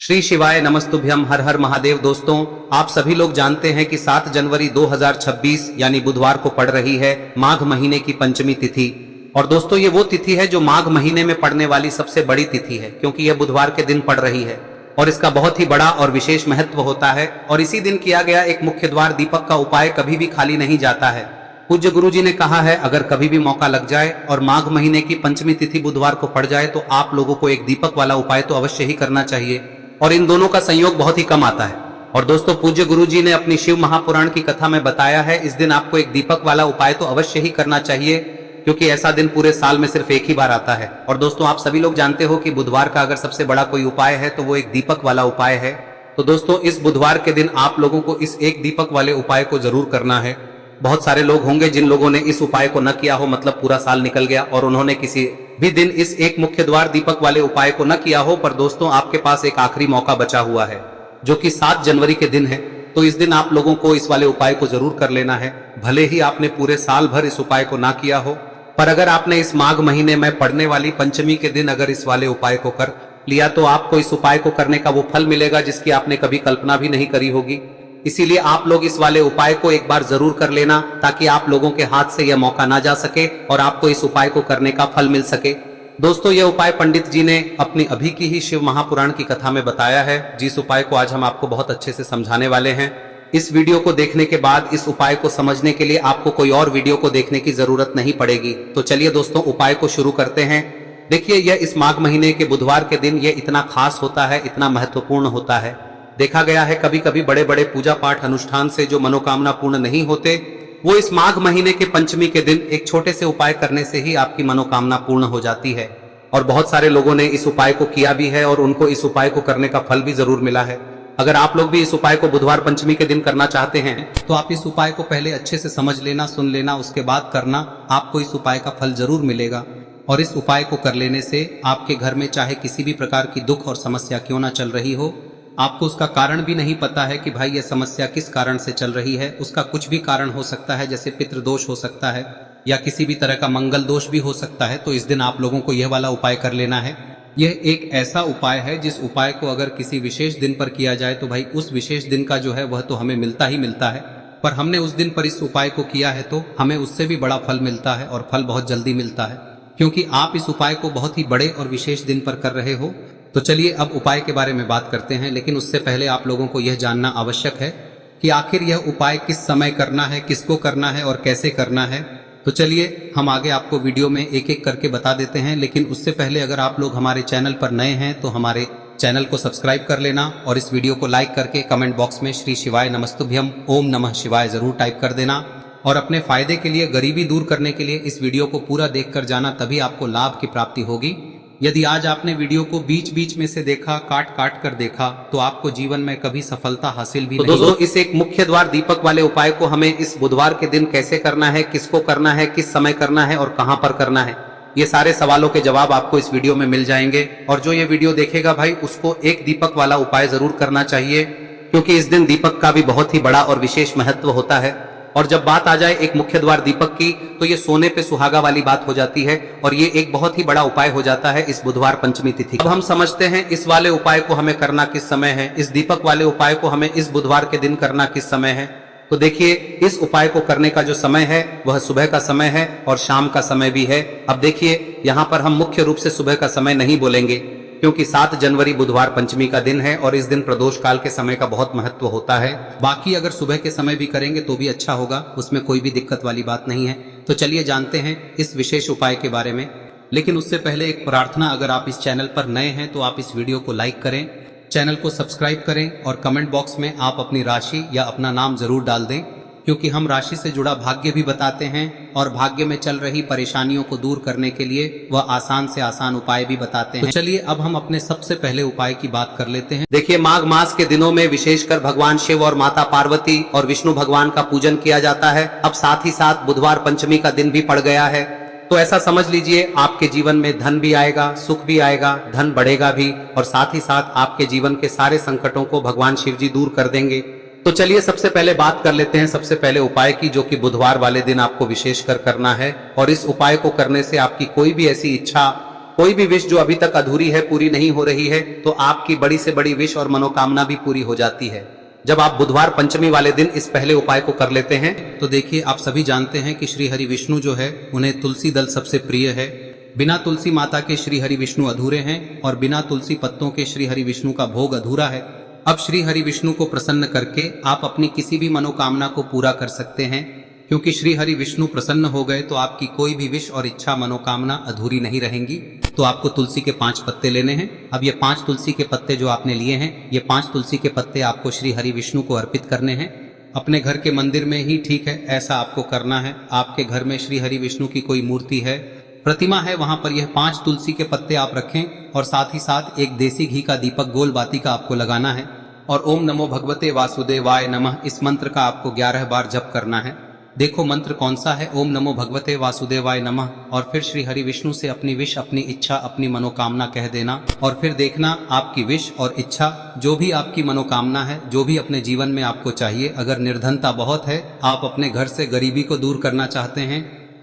श्री शिवाय नमस्तुभ्यम। हर हर महादेव। दोस्तों, आप सभी लोग जानते हैं कि 7 जनवरी 2026 यानी बुधवार को पड़ रही है माघ महीने की पंचमी तिथि। और दोस्तों, ये वो तिथि है जो माघ महीने में पड़ने वाली सबसे बड़ी तिथि है, क्योंकि यह बुधवार के दिन पड़ रही है और इसका बहुत ही बड़ा और विशेष महत्व होता है। और इसी दिन किया गया एक मुख्य द्वार दीपक का उपाय कभी भी खाली नहीं जाता है। पूज्य गुरु जी ने कहा है, अगर कभी भी मौका लग जाए और माघ महीने की पंचमी तिथि बुधवार को पड़ जाए तो आप लोगों को एक दीपक वाला उपाय तो अवश्य ही करना चाहिए। और इन दोनों का संयोग बहुत ही कम आता है। और दोस्तों, पूज्य गुरु जी ने अपनी शिव महापुराण की कथा में बताया है, इस दिन आपको एक दीपक वाला उपाय तो अवश्य ही करना चाहिए, क्योंकि ऐसा दिन पूरे साल में सिर्फ एक ही बार आता है। और दोस्तों, आप सभी लोग जानते हो कि बुधवार का अगर सबसे बड़ा कोई उपाय है तो वो एक दीपक वाला उपाय है। तो दोस्तों, इस बुधवार के दिन आप लोगों को इस एक दीपक वाले उपाय को जरूर करना है। बहुत सारे लोग होंगे जिन लोगों ने इस उपाय को न किया हो, मतलब पूरा साल निकल गया और उन्होंने किसी भी दिन इस एक मुख्य द्वार दीपक वाले उपाय को न किया हो। पर दोस्तों, आपके पास एक आखिरी मौका बचा हुआ है, जो कि 7 जनवरी के दिन है। तो इस दिन आप लोगों को इस वाले उपाय को जरूर कर लेना है। भले ही आपने पूरे साल भर इस उपाय को ना किया हो, पर अगर आपने इस माघ महीने में पड़ने वाली पंचमी के दिन अगर इस वाले उपाय को कर लिया तो आपको इस उपाय को करने का वो फल मिलेगा जिसकी आपने कभी कल्पना भी नहीं करी होगी। इसीलिए आप लोग इस वाले उपाय को एक बार जरूर कर लेना, ताकि आप लोगों के हाथ से यह मौका ना जा सके और आपको इस उपाय को करने का फल मिल सके। दोस्तों, यह उपाय पंडित जी ने अपनी अभी की ही शिव महापुराण की कथा में बताया है, जिस उपाय को आज हम आपको बहुत अच्छे से समझाने वाले हैं। इस वीडियो को देखने के बाद इस उपाय को समझने के लिए आपको कोई और वीडियो को देखने की जरूरत नहीं पड़ेगी। तो चलिए दोस्तों, उपाय को शुरू करते हैं। देखिए, यह इस माघ महीने के बुधवार के दिन यह इतना खास होता है, इतना महत्वपूर्ण होता है। देखा गया है कभी कभी बड़े बड़े पूजा पाठ अनुष्ठान से जो मनोकामना पूर्ण नहीं होते, वो इस माघ महीने के पंचमी के दिन एक छोटे से उपाय करने से ही आपकी मनोकामना पूर्ण हो जाती है। और बहुत सारे लोगों ने इस उपाय को किया भी है और उनको इस उपाय को करने का फल भी जरूर मिला है। अगर आप लोग भी इस उपाय को बुधवार पंचमी के दिन करना चाहते हैं तो आप इस उपाय को पहले अच्छे से समझ लेना, सुन लेना, उसके बाद करना। आपको इस उपाय का फल जरूर मिलेगा। और इस उपाय को कर लेने से आपके घर में चाहे किसी भी प्रकार की दुख और समस्या क्यों ना चल रही हो, आपको उसका कारण भी नहीं पता है कि भाई यह समस्या किस कारण से चल रही है, उसका कुछ भी कारण हो सकता है, जैसे पितृदोष हो सकता है या किसी भी तरह का मंगल दोष भी हो सकता है। तो इस दिन आप लोगों को यह वाला उपाय कर लेना है। यह एक ऐसा उपाय है जिस उपाय को अगर किसी विशेष दिन पर किया जाए तो भाई उस विशेष दिन का जो है वह तो हमें मिलता ही मिलता है। पर हमने उस दिन पर इस उपाय को किया है तो हमें उससे भी बड़ा फल मिलता है, और फल बहुत जल्दी मिलता है, क्योंकि आप इस उपाय को बहुत ही बड़े और विशेष दिन पर कर रहे हो। तो चलिए अब उपाय के बारे में बात करते हैं, लेकिन उससे पहले आप लोगों को यह जानना आवश्यक है कि आखिर यह उपाय किस समय करना है, किसको करना है और कैसे करना है। तो चलिए हम आगे आपको वीडियो में एक एक करके बता देते हैं, लेकिन उससे पहले अगर आप लोग हमारे चैनल पर नए हैं तो हमारे चैनल को सब्सक्राइब कर लेना और इस वीडियो को लाइक करके कमेंट बॉक्स में श्री शिवाय नमस्तुभ्यम ओम नमः शिवाय जरूर टाइप कर देना। और अपने फायदे के लिए, गरीबी दूर करने के लिए इस वीडियो को पूरा देख कर जाना, तभी आपको लाभ की प्राप्ति होगी। यदि आज आपने वीडियो को बीच बीच में से देखा, काट काट कर देखा, तो आपको जीवन में कभी सफलता हासिल भी नहीं। दोस्तों, इस एक मुख्य द्वार दीपक वाले उपाय को हमें इस बुधवार के दिन कैसे करना है, किसको करना है, किस समय करना है और कहां पर करना है, ये सारे सवालों के जवाब आपको इस वीडियो में मिल जाएंगे। और जो ये वीडियो देखेगा भाई, उसको एक दीपक वाला उपाय जरूर करना चाहिए, क्योंकि इस दिन दीपक का भी बहुत ही बड़ा और विशेष महत्व होता है। और जब बात आ जाए एक मुख्य द्वार दीपक की, तो ये सोने पे सुहागा वाली बात हो जाती है और ये एक बहुत ही बड़ा उपाय हो जाता है इस बुधवार पंचमी तिथि। अब हम समझते हैं इस वाले उपाय को हमें करना किस समय है, इस दीपक वाले उपाय को हमें इस बुधवार के दिन करना किस समय है। तो देखिए, इस उपाय को करने का जो समय है वह सुबह का समय है और शाम का समय भी है। अब देखिए, यहाँ पर हम मुख्य रूप से सुबह का समय नहीं बोलेंगे, क्योंकि 7 जनवरी बुधवार पंचमी का दिन है और इस दिन प्रदोष काल के समय का बहुत महत्व होता है। बाकी अगर सुबह के समय भी करेंगे तो भी अच्छा होगा, उसमें कोई भी दिक्कत वाली बात नहीं है। तो चलिए जानते हैं इस विशेष उपाय के बारे में। लेकिन उससे पहले एक प्रार्थना, अगर आप इस चैनल पर नए हैं तो आप इस वीडियो को लाइक करें, चैनल को सब्सक्राइब करें और कमेंट बॉक्स में आप अपनी राशि या अपना नाम जरूर डाल दें, क्योंकि हम राशि से जुड़ा भाग्य भी बताते हैं और भाग्य में चल रही परेशानियों को दूर करने के लिए वह आसान से आसान उपाय भी बताते हैं। तो चलिए अब हम अपने सबसे पहले उपाय की बात कर लेते हैं। देखिए, माघ मास के दिनों में विशेषकर भगवान शिव और माता पार्वती और विष्णु भगवान का पूजन किया जाता है। अब साथ ही साथ बुधवार पंचमी का दिन भी पड़ गया है, तो ऐसा समझ लीजिए आपके जीवन में धन भी आएगा, सुख भी आएगा, धन बढ़ेगा भी, और साथ ही साथ आपके जीवन के सारे संकटों को भगवान शिव जी दूर कर देंगे। तो चलिए सबसे पहले बात कर लेते हैं सबसे पहले उपाय की, जो कि बुधवार वाले दिन आपको विशेष कर करना है। और इस उपाय को करने से आपकी कोई भी ऐसी इच्छा कोई भी विश जो अभी तक अधूरी है, पूरी नहीं हो रही है, तो आपकी बड़ी से बड़ी विश और मनोकामना भी पूरी हो जाती है जब आप बुधवार पंचमी वाले दिन इस पहले उपाय को कर लेते हैं। तो देखिए, आप सभी जानते हैं कि श्री हरि विष्णु जो है उन्हें तुलसी दल सबसे प्रिय है। बिना तुलसी माता के श्री हरि विष्णु अधूरे हैं और बिना तुलसी पत्तों के श्री हरि विष्णु का भोग अधूरा है। अब श्री हरि विष्णु को प्रसन्न करके आप अपनी किसी भी मनोकामना को पूरा कर सकते हैं, क्योंकि श्री हरि विष्णु प्रसन्न हो गए तो आपकी कोई भी विश और इच्छा मनोकामना अधूरी नहीं रहेंगी। तो आपको तुलसी के 5 पत्ते लेने हैं। अब ये 5 तुलसी के पत्ते जो आपने लिए हैं, ये 5 तुलसी के पत्ते आपको श्री हरि विष्णु को अर्पित करने हैं। अपने घर के मंदिर में ही ठीक है, ऐसा आपको करना है। आपके घर में श्री हरि विष्णु की कोई मूर्ति है, प्रतिमा है, वहां पर यह 5 तुलसी के पत्ते आप रखें और साथ ही साथ एक देसी घी का दीपक गोल बाती का आपको लगाना है और ओम नमो भगवते वासुदेवाय नमः इस मंत्र का आपको 11 बार जप करना है। देखो मंत्र कौन सा है, ओम नमो भगवते वासुदेवाय नमः, और फिर श्री हरि विष्णु से अपनी विश, अपनी इच्छा, अपनी मनोकामना कह देना और फिर देखना आपकी विश और इच्छा, जो भी आपकी मनोकामना है, जो भी अपने जीवन में आपको चाहिए। अगर निर्धनता बहुत है, आप अपने घर से गरीबी को दूर करना चाहते हैं,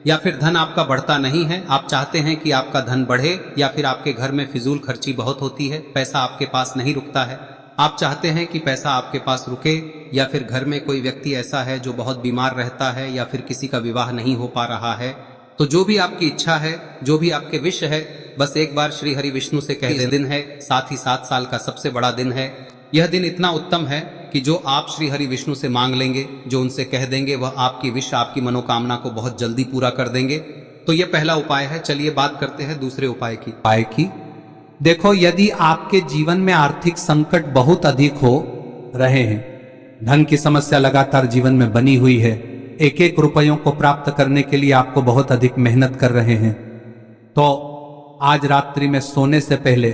या फिर धन आपका बढ़ता नहीं है, आप चाहते हैं कि आपका धन बढ़े, या फिर आपके घर में फिजूल खर्ची बहुत होती है, पैसा आपके पास नहीं रुकता है, आप चाहते हैं कि पैसा आपके पास रुके, या फिर घर में कोई व्यक्ति ऐसा है जो बहुत बीमार रहता है, या फिर किसी का विवाह नहीं हो पा रहा है, तो जो भी आपकी इच्छा है, जो भी आपके विश है, बस एक बार श्री हरि विष्णु से कह दें। दिन है, साथ ही 7 साल का सबसे बड़ा दिन है। यह दिन इतना उत्तम है कि जो आप श्री हरि विष्णु से मांग लेंगे, जो उनसे कह देंगे, वह आपकी विश, आपकी मनोकामना को बहुत जल्दी पूरा कर देंगे। तो यह पहला उपाय है। चलिए बात करते हैं दूसरे उपाय की। देखो, यदि आपके जीवन में आर्थिक संकट बहुत अधिक हो रहे हैं, धन की समस्या लगातार जीवन में बनी हुई है, एक एक रुपयों को प्राप्त करने के लिए आपको बहुत अधिक मेहनत कर रहे हैं, तो आज रात्रि में सोने से पहले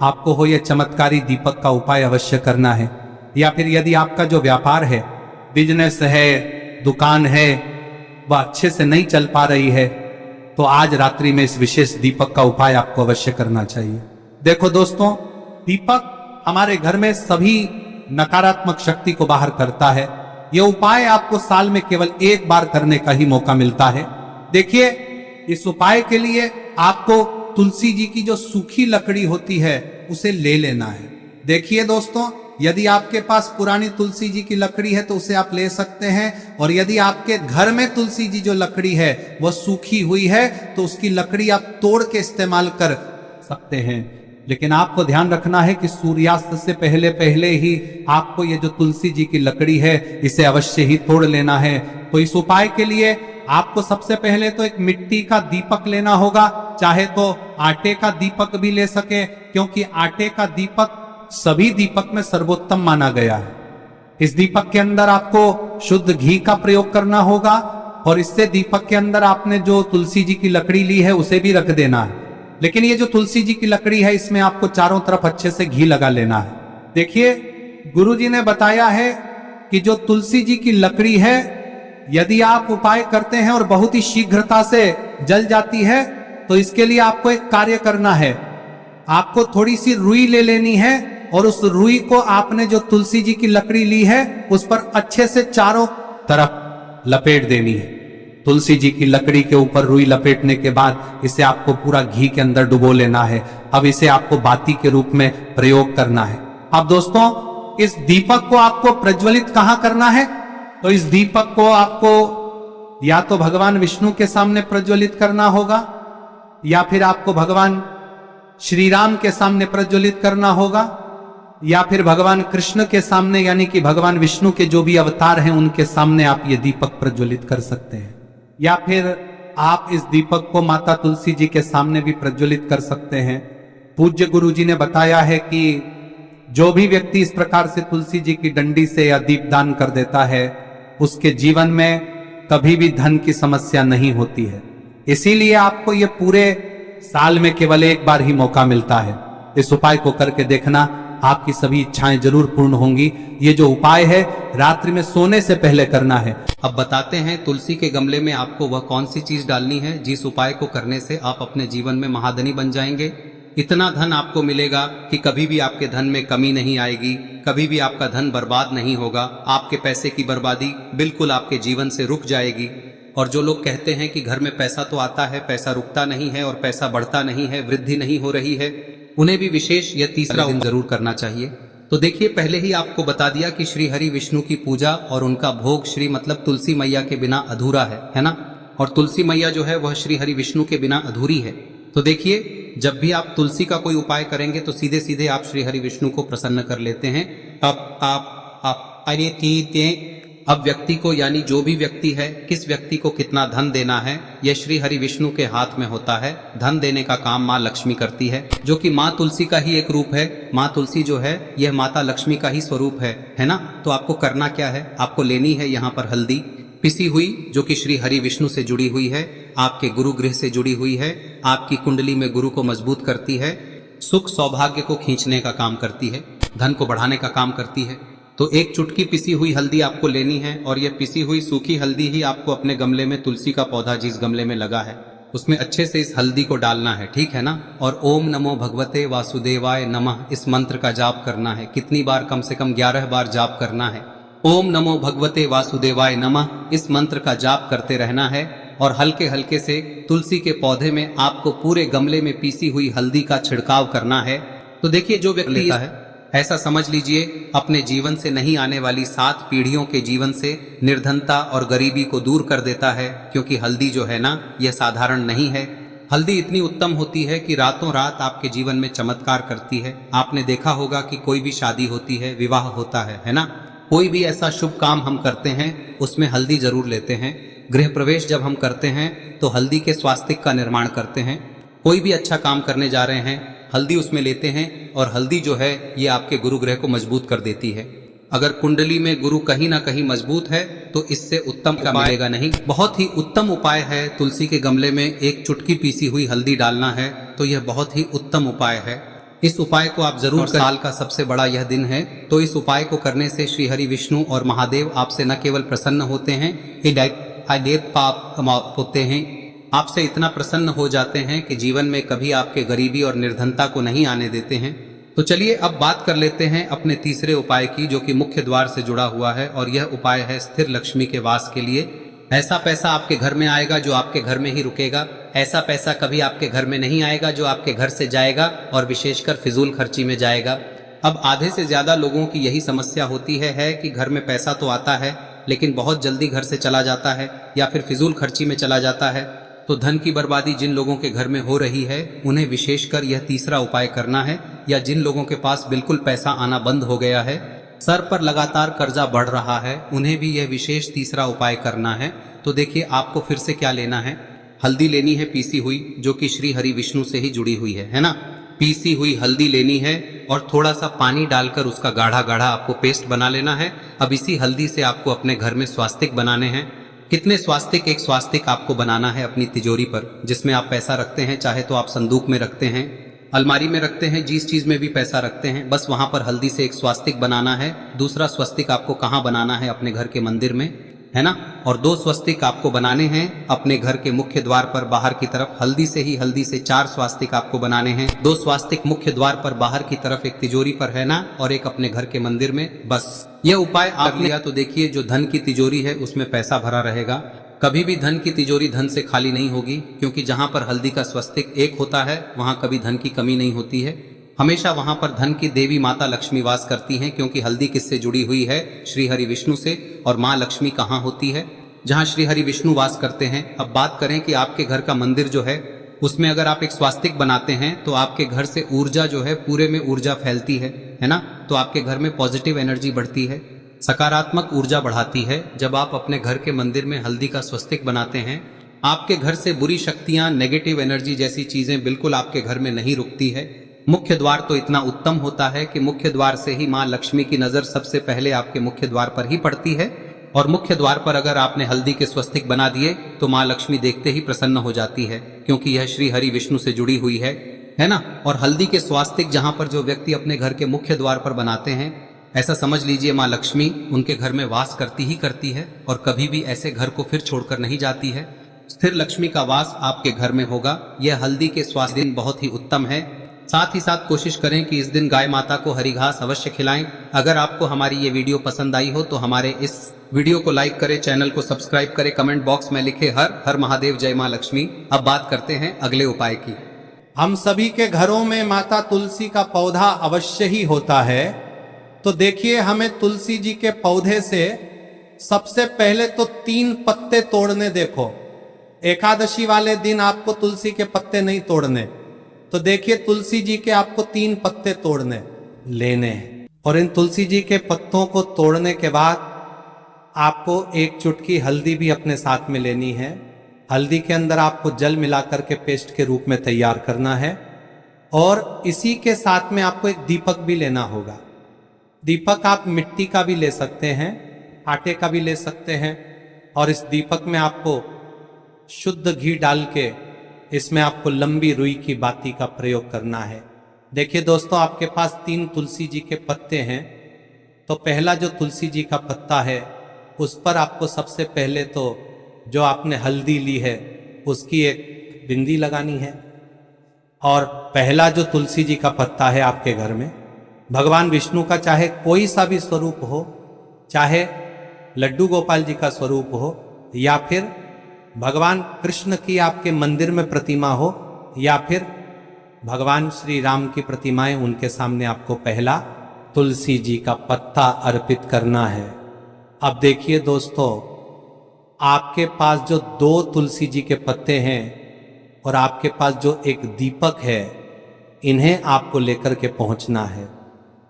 आपको हो यह चमत्कारी दीपक का उपाय अवश्य करना है। या फिर यदि आपका जो व्यापार है, बिजनेस है, दुकान है, वह अच्छे से नहीं चल पा रही है, तो आज रात्रि में इस विशेष दीपक का उपाय आपको अवश्य करना चाहिए। देखो दोस्तों, दीपक हमारे घर में सभी नकारात्मक शक्ति को बाहर करता है। यह उपाय आपको साल में केवल 1 बार करने का ही मौका मिलता है। देखिए, इस उपाय के लिए आपको तुलसी जी की जो सूखी लकड़ी होती है उसे ले लेना है। देखिए दोस्तों, यदि आपके पास पुरानी तुलसी जी की लकड़ी है तो उसे आप ले सकते हैं, और यदि आपके घर में तुलसी जी जो लकड़ी है वह सूखी हुई है तो उसकी लकड़ी आप तोड़ के इस्तेमाल कर सकते हैं। लेकिन आपको ध्यान रखना है कि सूर्यास्त से पहले पहले ही आपको ये जो तुलसी जी की लकड़ी है इसे अवश्य ही तोड़ लेना है। तो इस उपाय के लिए आपको सबसे पहले तो एक मिट्टी का दीपक लेना होगा, चाहे तो आटे का दीपक भी ले सके, क्योंकि आटे का दीपक सभी दीपक में सर्वोत्तम माना गया है। इस दीपक के अंदर आपको शुद्ध घी का प्रयोग करना होगा, और इससे दीपक के अंदर आपने जो तुलसी जी की लकड़ी ली है उसे भी रख देना है। लेकिन ये जो तुलसी जी की लकड़ी है, इसमें आपको चारों तरफ अच्छे से घी लगा लेना है। देखिए, गुरुजी ने बताया है कि जो तुलसी जी की लकड़ी है, यदि आप उपाय करते हैं और बहुत ही शीघ्रता से जल जाती है, तो इसके लिए आपको एक कार्य करना है। आपको थोड़ी सी रुई ले लेनी है और उस रुई को आपने जो तुलसी जी की लकड़ी ली है उस पर अच्छे से चारों तरफ लपेट देनी है। तुलसी जी की लकड़ी के ऊपर रुई लपेटने के बाद इसे आपको पूरा घी के अंदर डुबो लेना है। अब इसे आपको बाती के रूप में प्रयोग करना है। अब दोस्तों, इस दीपक को आपको प्रज्वलित कहां करना है? तो इस दीपक को आपको या तो भगवान विष्णु के सामने प्रज्वलित करना होगा, या फिर आपको भगवान श्री राम के सामने प्रज्वलित करना होगा, या फिर भगवान कृष्ण के सामने, यानी कि भगवान विष्णु के जो भी अवतार हैं उनके सामने आप ये दीपक प्रज्वलित कर सकते हैं। या फिर आप इस दीपक को माता तुलसी जी के सामने भी प्रज्वलित कर सकते हैं। पूज्य गुरु जी ने बताया है कि जो भी व्यक्ति इस प्रकार से तुलसी जी की डंडी से या दीपदान कर देता है, उसके जीवन में कभी भी धन की समस्या नहीं होती है। इसीलिए आपको ये पूरे साल में केवल 1 बार ही मौका मिलता है। इस उपाय को करके देखना, आपकी सभी इच्छाएं जरूर पूर्ण होंगी। ये जो उपाय है रात्रि में सोने से पहले करना है। अब बताते हैं तुलसी के गमले में आपको वह कौन सी चीज डालनी है जिस उपाय को करने से आप अपने जीवन में महाधनी बन जाएंगे। इतना धन आपको मिलेगा कि कभी भी आपके धन में कमी नहीं आएगी, कभी भी आपका धन बर्बाद नहीं होगा। आपके पैसे की बर्बादी बिल्कुल आपके जीवन से रुक जाएगी। और जो लोग कहते हैं कि घर में पैसा तो आता है, पैसा रुकता नहीं है और पैसा बढ़ता नहीं है, वृद्धि नहीं हो रही है, उन्हें भी विशेष यह तीसरा दिन जरूर करना चाहिए। तो देखिए, पहले ही आपको बता दिया कि श्री हरि विष्णु की पूजा और उनका भोग श्री मतलब तुलसी मैया के बिना अधूरा है ना। और तुलसी मैया जो है वह श्री हरि विष्णु के बिना अधूरी है। तो देखिए, जब भी आप तुलसी का कोई उपाय करेंगे तो सीधे सीधे आप श्री हरि विष्णु को प्रसन्न कर लेते हैं। अब व्यक्ति को, यानी जो भी व्यक्ति है, किस व्यक्ति को कितना धन देना है, यह श्री हरि विष्णु के हाथ में होता है। धन देने का काम माँ लक्ष्मी करती है, जो कि माँ तुलसी का ही एक रूप है। माँ तुलसी जो है यह माता लक्ष्मी का ही स्वरूप है ना। तो आपको करना क्या है, आपको लेनी है यहाँ पर हल्दी पिसी हुई, जो कि श्री हरि विष्णु से जुड़ी हुई है, आपके गुरु गृह से जुड़ी हुई है, आपकी कुंडली में गुरु को मजबूत करती है, सुख सौभाग्य को खींचने का काम करती है, धन को बढ़ाने का काम करती है। तो एक चुटकी पिसी हुई हल्दी आपको लेनी है और यह पिसी हुई सूखी हल्दी ही आपको अपने गमले में, तुलसी का पौधा जिस गमले में लगा है उसमें अच्छे से इस हल्दी को डालना है, ठीक है ना। और ओम नमो भगवते वासुदेवाय नमः इस मंत्र का जाप करना है। कितनी बार? कम से कम 11 बार जाप करना है। ओम नमो भगवते वासुदेवाय नमः इस मंत्र का जाप करते रहना है और हल्के हल्के से तुलसी के पौधे में आपको पूरे गमले में पीसी हुई हल्दी का छिड़काव करना है। तो देखिए, जो व्यक्ति लेता है, ऐसा समझ लीजिए अपने जीवन से नहीं आने वाली 7 पीढ़ियों के जीवन से निर्धनता और गरीबी को दूर कर देता है। क्योंकि हल्दी जो है ना, यह साधारण नहीं है। हल्दी इतनी उत्तम होती है कि रातों रात आपके जीवन में चमत्कार करती है। आपने देखा होगा कि कोई भी शादी होती है, विवाह होता है ना, कोई भी ऐसा शुभ काम हम करते हैं उसमें हल्दी जरूर लेते हैं। गृह प्रवेश जब हम करते हैं तो हल्दी के स्वास्तिक का निर्माण करते हैं। कोई भी अच्छा काम करने जा रहे हैं, हल्दी उसमें लेते हैं और हल्दी जो है ये आपके गुरु ग्रह को मजबूत कर देती है। अगर कुंडली में गुरु कहीं ना कहीं मजबूत है तो इससे उत्तम का मिलेगा नहीं। बहुत ही उत्तम उपाय है, तुलसी के गमले में एक चुटकी पीसी हुई हल्दी डालना है, तो यह बहुत ही उत्तम उपाय है। इस उपाय को आप जरूर, साल का सबसे बड़ा यह दिन है, तो इस उपाय को करने से श्री हरि विष्णु और महादेव आपसे न केवल प्रसन्न होते हैं, पाप होते हैं, आपसे इतना प्रसन्न हो जाते हैं कि जीवन में कभी आपके गरीबी और निर्धनता को नहीं आने देते हैं। तो चलिए अब बात कर लेते हैं अपने तीसरे उपाय की, जो कि मुख्य द्वार से जुड़ा हुआ है और यह उपाय है स्थिर लक्ष्मी के वास के लिए। ऐसा पैसा आपके घर में आएगा जो आपके घर में ही रुकेगा। ऐसा पैसा कभी आपके घर में नहीं आएगा जो आपके घर से जाएगा और विशेषकर फिजूल खर्ची में जाएगा। अब आधे से ज्यादा लोगों की यही समस्या होती है कि घर में पैसा तो आता है लेकिन बहुत जल्दी घर से चला जाता है या फिर फिजूल खर्ची में चला जाता है। तो धन की बर्बादी जिन लोगों के घर में हो रही है उन्हें विशेषकर यह तीसरा उपाय करना है, या जिन लोगों के पास बिल्कुल पैसा आना बंद हो गया है, सर पर लगातार कर्जा बढ़ रहा है, उन्हें भी यह विशेष तीसरा उपाय करना है। तो देखिए, आपको फिर से क्या लेना है, हल्दी लेनी है पीसी हुई, जो कि श्री हरि विष्णु से ही जुड़ी हुई है ना। पीसी हुई हल्दी लेनी है और थोड़ा सा पानी डालकर उसका गाढ़ा गाढ़ा आपको पेस्ट बना लेना है। अब इसी हल्दी से आपको अपने घर में स्वास्तिक बनाने हैं। कितने स्वास्तिक? एक स्वास्तिक आपको बनाना है अपनी तिजोरी पर, जिसमें आप पैसा रखते हैं, चाहे तो आप संदूक में रखते हैं, अलमारी में रखते हैं, जिस चीज में भी पैसा रखते हैं, बस वहां पर हल्दी से एक स्वास्तिक बनाना है। दूसरा स्वस्तिक आपको कहाँ बनाना है? अपने घर के मंदिर में, है ना। और 2 स्वस्तिक आपको बनाने हैं अपने घर के मुख्य द्वार पर बाहर की तरफ। हल्दी से 4 स्वास्तिक आपको बनाने हैं। 2 स्वास्तिक मुख्य द्वार पर बाहर की तरफ, एक तिजोरी पर, है ना, और एक अपने घर के मंदिर में। बस यह उपाय आप लिया तो देखिए, जो धन की तिजोरी है उसमें पैसा भरा रहेगा। कभी भी धन की तिजोरी धन से खाली नहीं होगी, क्योंकि जहां पर हल्दी का स्वस्तिक एक होता है वहां कभी धन की कमी नहीं होती है। हमेशा वहां पर धन की देवी माता लक्ष्मी वास करती हैं, क्योंकि हल्दी किससे जुड़ी हुई है? श्री हरि विष्णु से। और माँ लक्ष्मी कहाँ होती है? जहाँ श्री हरि विष्णु वास करते हैं। अब बात करें कि आपके घर का मंदिर जो है उसमें अगर आप एक स्वास्तिक बनाते हैं तो आपके घर से ऊर्जा जो है, पूरे में ऊर्जा फैलती है ना। तो आपके घर में पॉजिटिव एनर्जी बढ़ती है, सकारात्मक ऊर्जा बढ़ाती है। जब आप अपने घर के मंदिर में हल्दी का स्वस्तिक बनाते हैं, आपके घर से बुरी शक्तियां, नेगेटिव एनर्जी जैसी चीजें बिल्कुल आपके घर में नहीं रुकती है। मुख्य द्वार तो इतना उत्तम होता है कि मुख्य द्वार से ही माँ लक्ष्मी की नजर सबसे पहले आपके मुख्य द्वार पर ही पड़ती है। और मुख्य द्वार पर अगर आपने हल्दी के स्वस्तिक बना दिए तो माँ लक्ष्मी देखते ही प्रसन्न हो जाती है, क्योंकि यह श्री हरि विष्णु से जुड़ी हुई है ना। और हल्दी के स्वास्तिक जहां पर जो व्यक्ति अपने घर के मुख्य द्वार पर बनाते हैं, ऐसा समझ लीजिए माँ लक्ष्मी उनके घर में वास करती ही करती है और कभी भी ऐसे घर को फिर छोड़कर नहीं जाती है। स्थिर लक्ष्मी का वास आपके घर में होगा। यह हल्दी के स्वास्थ्य दिन बहुत ही उत्तम है। साथ ही साथ कोशिश करें कि इस दिन गाय माता को हरी घास अवश्य खिलाएं। अगर आपको हमारी ये वीडियो पसंद आई हो तो हमारे इस वीडियो को लाइक करें, चैनल को सब्सक्राइब करें, कमेंट बॉक्स में लिखे हर हर महादेव, जय मां लक्ष्मी। अब बात करते हैं अगले उपाय की। हम सभी के घरों में माता तुलसी का पौधा अवश्य ही होता है। तो देखिए, हमें तुलसी जी के पौधे से सबसे पहले तो 3 पत्ते तोड़ने। देखो, एकादशी वाले दिन आपको तुलसी के पत्ते नहीं तोड़ने। तो देखिए, तुलसी जी के आपको 3 पत्ते तोड़ने लेने, और इन तुलसी जी के पत्तों को तोड़ने के बाद आपको 1 चुटकी हल्दी भी अपने साथ में लेनी है। हल्दी के अंदर आपको जल मिलाकर के पेस्ट के रूप में तैयार करना है, और इसी के साथ में आपको एक दीपक भी लेना होगा। दीपक आप मिट्टी का भी ले सकते हैं, आटे का भी ले सकते हैं, और इस दीपक में आपको शुद्ध घी डाल के इसमें आपको लंबी रुई की बाती का प्रयोग करना है। देखिए दोस्तों, आपके पास 3 तुलसी जी के पत्ते हैं। तो पहला जो तुलसी जी का पत्ता है उस पर आपको सबसे पहले तो जो आपने हल्दी ली है उसकी एक बिंदी लगानी है। और पहला जो तुलसी जी का पत्ता है आपके घर में, भगवान विष्णु का चाहे कोई सा भी स्वरूप हो, चाहे लड्डू गोपाल जी का स्वरूप हो, या फिर भगवान कृष्ण की आपके मंदिर में प्रतिमा हो, या फिर भगवान श्री राम की प्रतिमाएं, उनके सामने आपको पहला तुलसी जी का पत्ता अर्पित करना है। अब देखिए दोस्तों, आपके पास जो 2 तुलसी जी के पत्ते हैं और आपके पास जो एक दीपक है, इन्हें आपको लेकर के पहुंचना है।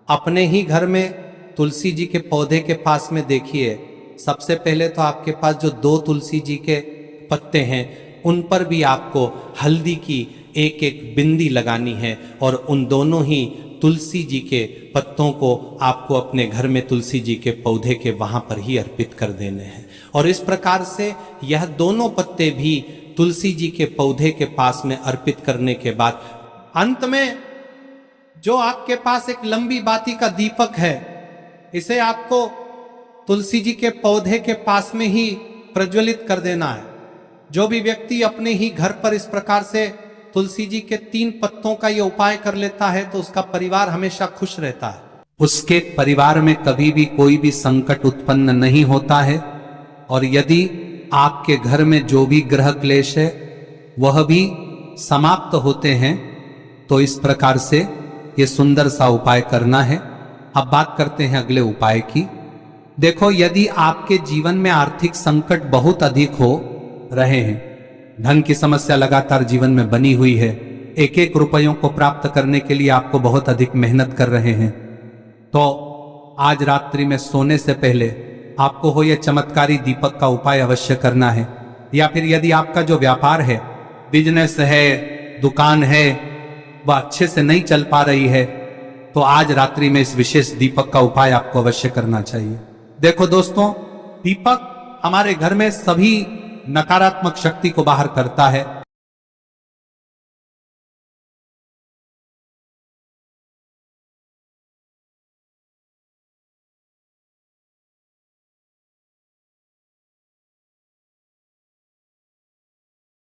अपने ही घर में तुलसी जी के पौधे के पास में देखिए, सबसे पहले तो आपके पास जो 2 तुलसी जी के पत्ते हैं उन पर भी आपको हल्दी की एक एक बिंदी लगानी है, और उन दोनों ही तुलसी जी के पत्तों को आपको अपने घर में तुलसी जी के पौधे के वहां पर ही अर्पित कर देने हैं। और इस प्रकार से यह दोनों पत्ते भी तुलसी जी के पौधे के पास में अर्पित करने के बाद अंत में जो आपके पास एक लंबी बाती का दीपक है, इसे आपको तुलसी जी के पौधे के पास में ही प्रज्वलित कर देना है। जो भी व्यक्ति अपने ही घर पर इस प्रकार से तुलसी जी के 3 पत्तों का ये उपाय कर लेता है तो उसका परिवार हमेशा खुश रहता है। उसके परिवार में कभी भी कोई भी संकट उत्पन्न नहीं होता है, और यदि आपके घर में जो भी ग्रह क्लेश है वह भी समाप्त होते हैं। तो इस प्रकार से ये सुंदर सा उपाय करना है। अब बात करते हैं अगले उपाय की। देखो, यदि आपके जीवन में आर्थिक संकट बहुत अधिक हो रहे हैं, धन की समस्या लगातार जीवन में बनी हुई है, एक एक रुपयों को प्राप्त करने के लिए आपको बहुत अधिक मेहनत कर रहे हैं, तो आज रात्रि में सोने से पहले आपको हो यह चमत्कारी दीपक का उपाय अवश्य करना है। या फिर यदि आपका जो व्यापार है, बिजनेस है, दुकान है, वह अच्छे से नहीं चल पा रही है, तो आज रात्रि में इस विशेष दीपक का उपाय आपको अवश्य करना चाहिए। देखो दोस्तों, दीपक हमारे घर में सभी नकारात्मक शक्ति को बाहर करता है,